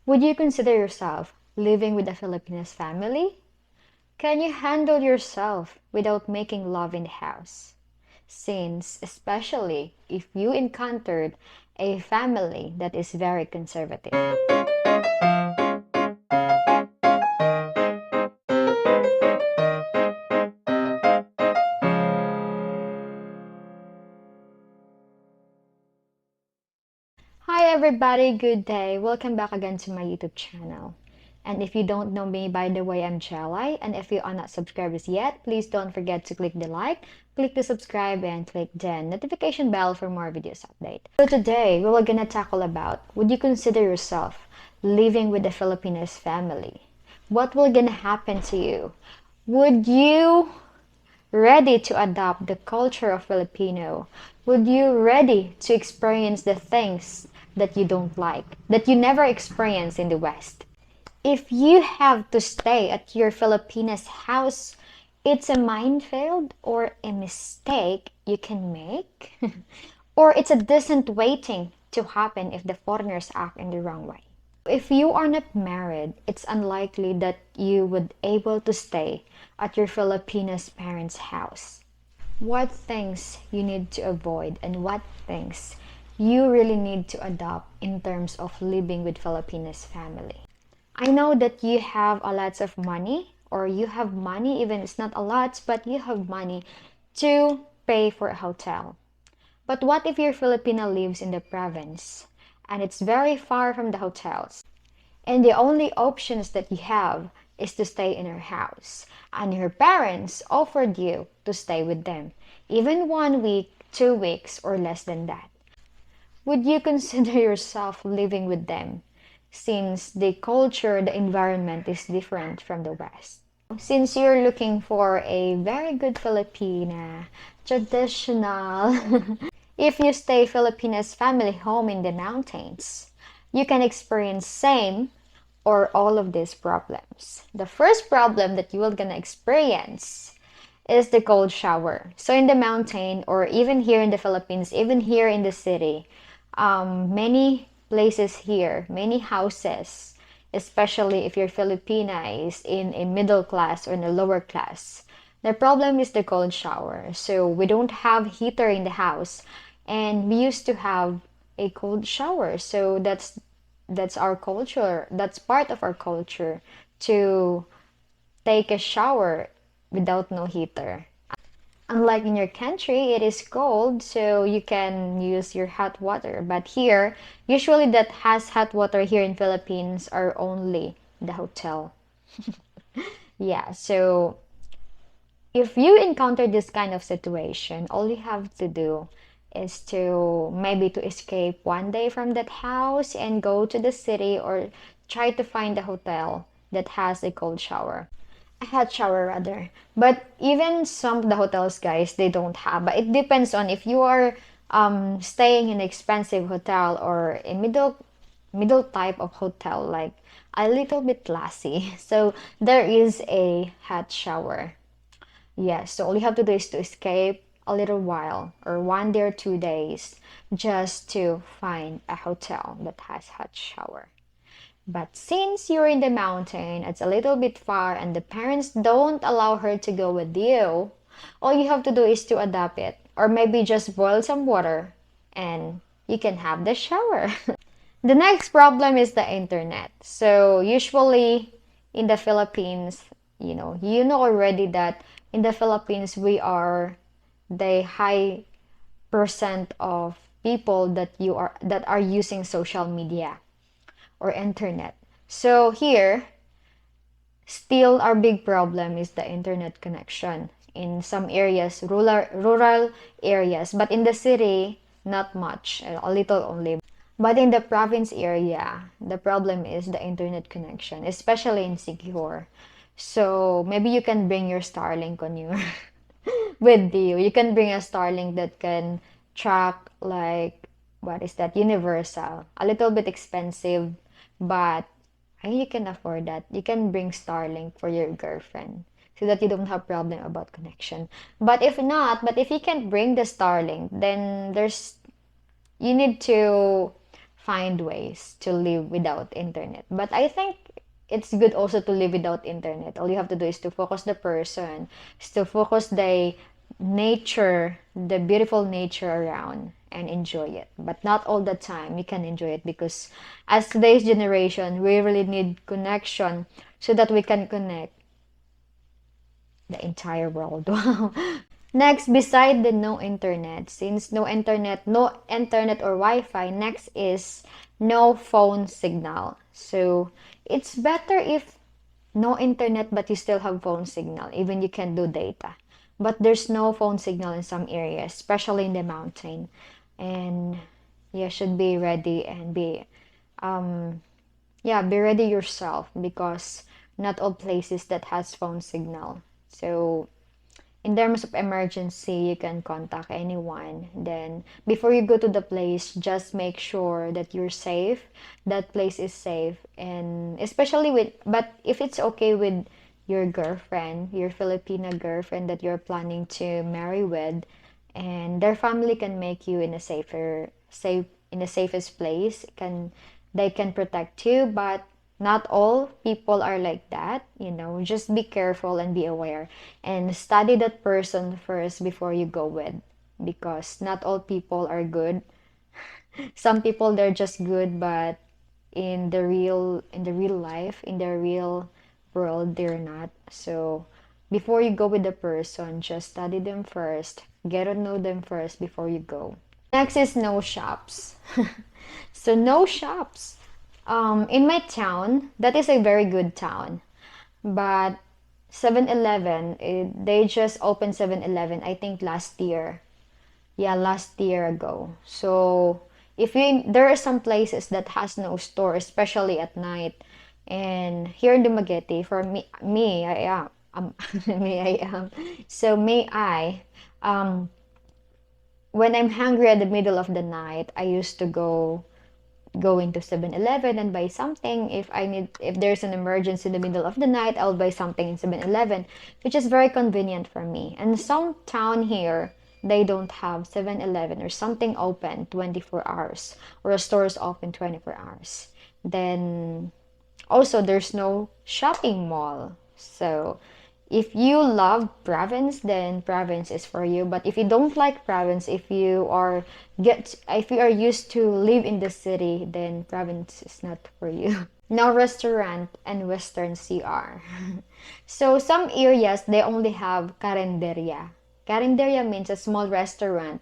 Would you consider yourself living with a Filipinous family? Can you handle yourself without making love in the house? Since, especially if you encountered a family that is very conservative. Hi everybody, good day. Welcome back again to my YouTube channel. And if you don't know me, by the way, I'm Jelai. And if you are not subscribed yet, please don't forget to click the like, click the subscribe, and click the notification bell for more videos update. So today, we were gonna tackle about, would you consider yourself living with a Filipinos family? What will gonna happen to you? Would you ready to adopt the culture of Filipino? Would you ready to experience the things that you don't like, that you never experienced in the West? If you have to stay at your Filipinas house, it's a minefield or a mistake you can make, or it's a decent waiting to happen if the foreigners act in the wrong way. If you are not married, it's unlikely that you would able to stay at your Filipinas parents' house. What things you need to avoid and what things you really need to adopt in terms of living with Filipinas family. I know that you have a lots of money, or you have money, even it's not a lot, but you have money to pay for a hotel. But what if your Filipino lives in the province and it's very far from the hotels, and the only options that you have is to stay in her house, and your parents offered you to stay with them, even 1 week, 2 weeks, or less than that? Would you consider yourself living with them, since the culture, the environment is different from the West? Since you're looking for a very good Filipina, traditional, if you stay Filipinas family home in the mountains, you can experience same or all of these problems. The first problem that you will gonna experience is the cold shower. So in the mountain, or even here in the Philippines, even here in the city, many places here, many houses, especially if you're Filipina, is in a middle class or in a lower class. The problem is the cold shower. So we don't have heater in the house, and we used to have a cold shower. So that's our culture. That's part of our culture, to take a shower without no heater. Unlike in your country, it is cold, so you can use your hot water. But here, usually that has hot water here in Philippines are only the hotel. Yeah, so if you encounter this kind of situation, all you have to do is to maybe to escape 1 day from that house and go to the city, or try to find a hotel that has a cold shower. A hot shower rather. But even some of the hotels, guys, they don't have. But it depends on if you are staying in an expensive hotel or a middle type of hotel, like a little bit classy. So there is a hot shower. Yes, so all you have to do is to escape a little while, or 1 day or 2 days, just to find a hotel that has hot shower. But since you're in the mountain, it's a little bit far, and the parents don't allow her to go with you, all you have to do is to adapt it, or maybe just boil some water and you can have the shower. The next problem is the internet. So usually in the Philippines, you know already that in the Philippines we are the high percent of people that are using social media or internet. So here, still our big problem is the internet connection. In some areas, rural areas, but in the city, not much, a little only. But in the province area, the problem is the internet connection, especially in Signup. So maybe you can bring your Starlink on you with you. You can bring a Starlink that can track, like, what is that? Universal. A little bit expensive, but you can afford that. You can bring Starlink for your girlfriend so that you don't have problem about connection. But if not, but if you can't bring the Starlink, then you need to find ways to live without internet. But I think it's good also to live without internet. All you have to do is to focus the person, is to focus the nature, the beautiful nature around, and enjoy it. But not all the time you can enjoy it, because as today's generation, we really need connection so that we can connect the entire world. Wow. Next, beside the no internet, since no internet or Wi-Fi, next is no phone signal. So it's better if no internet but you still have phone signal, even you can do data. But there's no phone signal in some areas, especially in the mountain. And you should be ready and um be ready yourself, because not all places that has phone signal. So in terms of emergency, you can contact anyone. Then, before you go to the place, just make sure that you're safe, that place is safe. And especially but if it's okay with your girlfriend, your Filipina girlfriend that you're planning to marry with, and their family can make you in a in the safest place, they can protect you. But not all people are like that. Just be careful and be aware, and study that person first before you go with, because not all people are good. Some people, they're just good, but in the real life, in the real world, they're not. So before you go with the person, just study them first, get to know them first before you go. Next is no shops. So no shops. In my town, that is a very good town. But 7-Eleven, they just opened 7-Eleven, I think last year. Yeah, last year ago. So there are some places that has no store, especially at night. And here in Dumaguete, for me, I am, me, I am. So um, when I'm hungry at the middle of the night, I used to go into 7-Eleven and buy something. If there's an emergency in the middle of the night, I'll buy something in 7-Eleven, which is very convenient for me. And some town here, they don't have 7-Eleven or something open 24 hours, or a store is open 24 hours. Then also, there's no shopping mall. So if you love province, then province is for you. But if you don't like province, if you are used to live in the city, then province is not for you. Now, restaurant and Western CR. So some areas, they only have carinderia. Carinderia means a small restaurant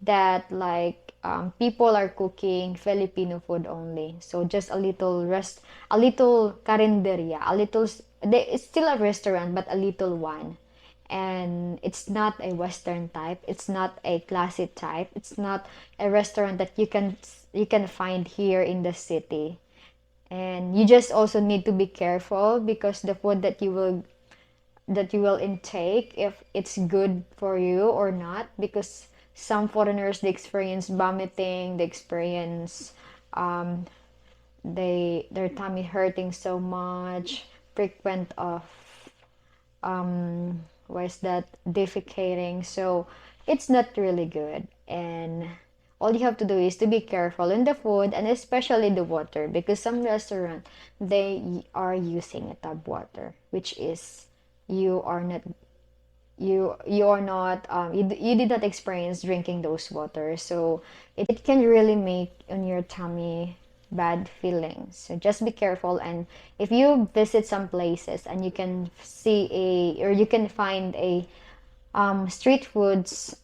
that, like, people are cooking Filipino food only. So just a little carinderia, it's still a restaurant, but a little one. And it's not a Western type. It's not a classic type. It's not a restaurant that you can find here in the city. And you just also need to be careful, because the food that you will intake, if it's good for you or not, because some foreigners, they experience vomiting, they experience their tummy hurting so much, frequent of what is that, defecating. So it's not really good. And all you have to do is to be careful in the food, and especially the water, because some restaurant, they are using a tap water, which is, you are not you did not experience drinking those water. So it can really make on your tummy bad feelings. So just be careful. And if you visit some places and you can you can find a street foods,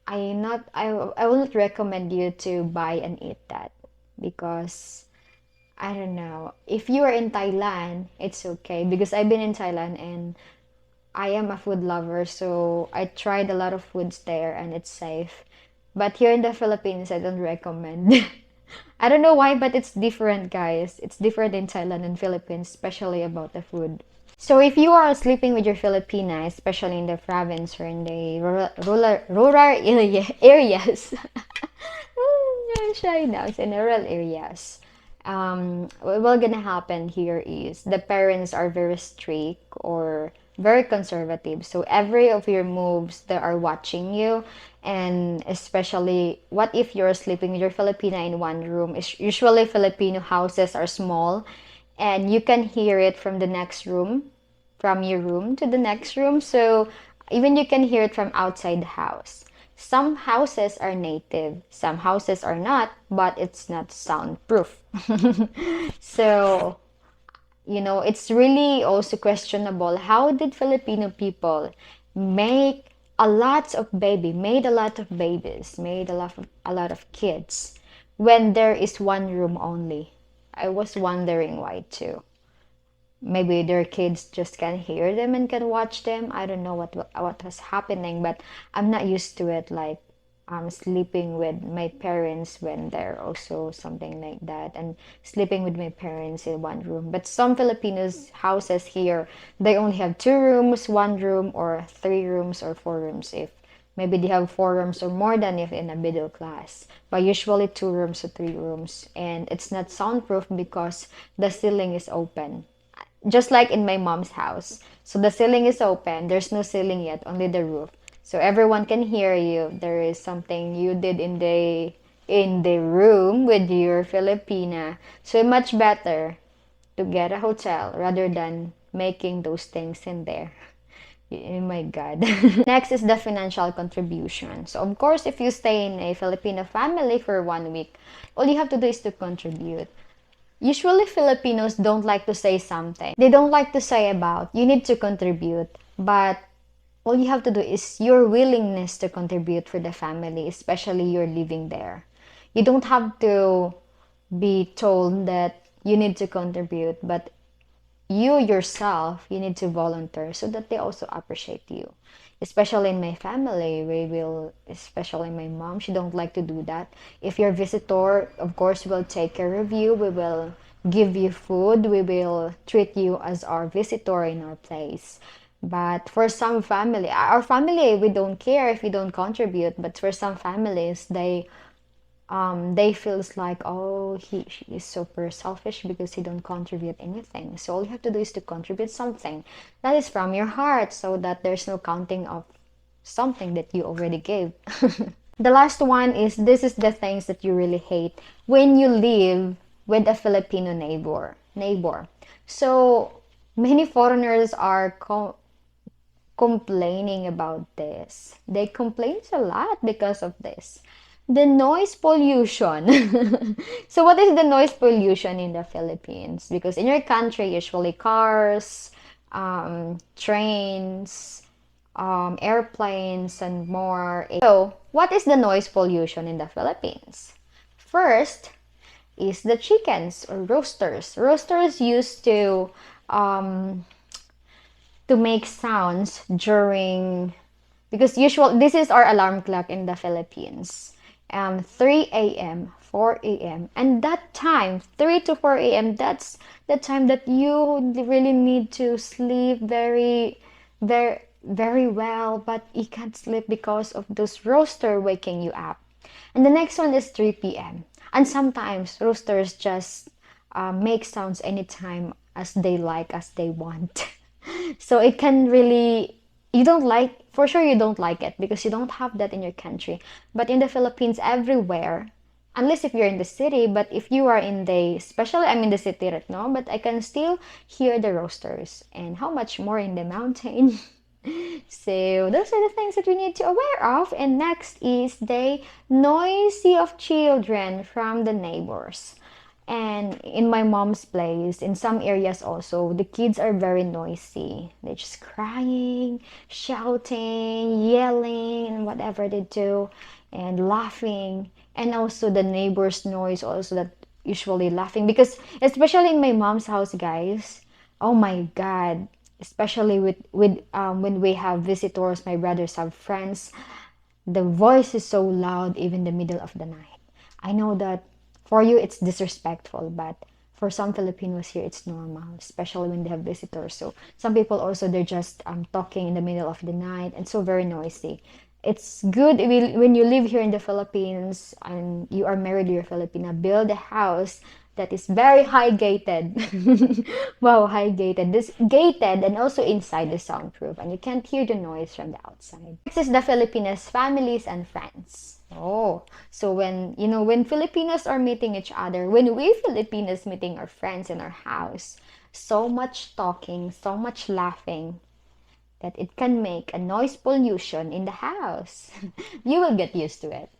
I will not recommend you to buy and eat that, because I don't know. If you are in Thailand, it's okay, because I've been in Thailand and I am a food lover, so I tried a lot of foods there and it's safe. But here in the Philippines, I don't recommend. I don't know why, but it's different, guys. It's different in Thailand and Philippines, especially about the food. So if you are sleeping with your Filipina, especially in the province or in the rural areas, I'm shy now. It's in the rural areas. What will gonna happen here is the parents are very strict or very conservative. So every of your moves, they are watching you, And especially, what if you're sleeping with your Filipina in one room? Usually Filipino houses are small, and you can hear it from the next room, from your room to the next room. So even you can hear it from outside the house. Some houses are native, some houses are not, but it's not soundproof. So, it's really also questionable. How did Filipino people make made a lot of babies, made a lot of kids when there is one room only? I was wondering why too. Maybe their kids just can hear them and can watch them. I don't know what was happening, but I'm not used to it. Like, I'm sleeping with my parents when they're also something like that, and sleeping with my parents in one room. But some Filipinos houses here, they only have two rooms, one room, or three rooms, or four rooms. If maybe they have four rooms or more than if in a middle class, but usually two rooms or three rooms, and it's not soundproof because the ceiling is open, just like in my mom's house. So the ceiling is open. There's no ceiling yet, only the roof. So everyone can hear you. There is something you did in the room with your Filipina. So much better to get a hotel rather than making those things in there. Oh my God. Next is the financial contribution. So of course, if you stay in a Filipino family for 1 week, all you have to do is to contribute. Usually Filipinos don't like to say something. They don't like to say about you need to contribute, but all you have to do is your willingness to contribute for the family, especially you're living there. You don't have to be told that you need to contribute, but you yourself, you need to volunteer so that they also appreciate you. Especially in my family, especially my mom, she don't like to do that. If you're a visitor, of course, we'll take care of you. We will give you food. We will treat you as our visitor in our place. But for some family, our family, we don't care if you don't contribute. But for some families, they feels like, oh, she is super selfish because he don't contribute anything. So all you have to do is to contribute something that is from your heart, so that there's no counting of something that you already gave. The last one is, this is the things that you really hate when you live with a Filipino neighbor. So many foreigners are complaining about this. They complain a lot because of this. The noise pollution. So what is the noise pollution in the Philippines? Because in your country, usually cars, trains, airplanes, and more. So what is the noise pollution in the Philippines? First is the chickens or roosters. Roosters used to make sounds during, because this is our alarm clock in the Philippines. 3 a.m., 4 a.m. And that time, 3 to 4 a.m., that's the time that you really need to sleep very, very, very well, but you can't sleep because of those rooster waking you up. And the next one is 3 p.m. And sometimes roosters just make sounds anytime as they like, as they want. So it can really, for sure you don't like it because you don't have that in your country. But in the Philippines, everywhere, unless if you're in the city, but if you are especially I'm in the city right now, but I can still hear the roosters. And how much more in the mountain? So those are the things that we need to aware of. And next is the noisy of children from the neighbors. And in my mom's place, in some areas also, the kids are very noisy. They're just crying, shouting, yelling, and whatever they do, and laughing. And also the neighbors' noise also, that usually laughing. Because especially in my mom's house, guys, oh my God, especially when we have visitors, my brothers have friends, the voice is so loud even in the middle of the night. I know that for you it's disrespectful, but for some Filipinos here it's normal, especially when they have visitors. So some people also, they're just talking in the middle of the night, and so very noisy. It's good when you live here in the Philippines and you are married to your Filipina, build a house that is very high gated. Wow, high gated. This gated and also inside the soundproof, and you can't hear the noise from the outside. Next is the Filipinas families and friends. Oh, so when Filipinos are meeting each other, when we Filipinos meeting our friends in our house, so much talking, so much laughing, that it can make a noise pollution in the house. You will get used to it,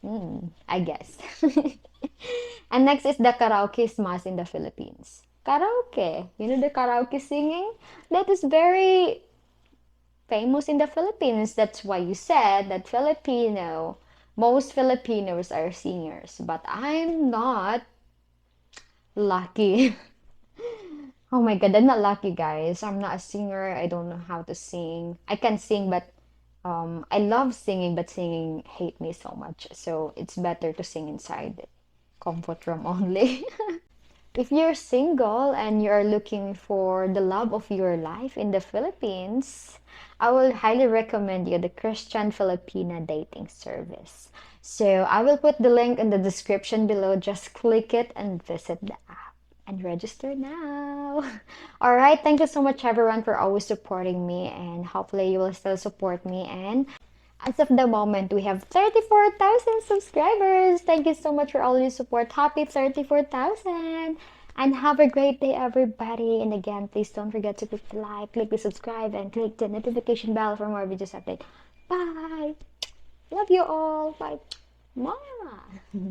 I guess. And next is the karaoke smash in the Philippines. Karaoke, the karaoke singing? That is very famous in the Philippines. That's why you said that most Filipinos are singers, but I'm not lucky. Oh my God, I'm not lucky, guys. I'm not a singer. I don't know how to sing. I can sing, but I love singing, but singing hate me so much. So it's better to sing inside the comfort room only. If you're single and you're looking for the love of your life in the Philippines, I will highly recommend you the Christian Filipina dating service. So I will put the link in the description below. Just click it and visit the app and register now. All right, thank you so much everyone for always supporting me, and hopefully you will still support me. And as of the moment, we have 34,000 subscribers. Thank you so much for all your support. Happy 34,000. And have a great day, everybody. And again, please don't forget to click the like, click the subscribe, and click the notification bell for more videos update. Bye. Love you all. Bye. Mwah.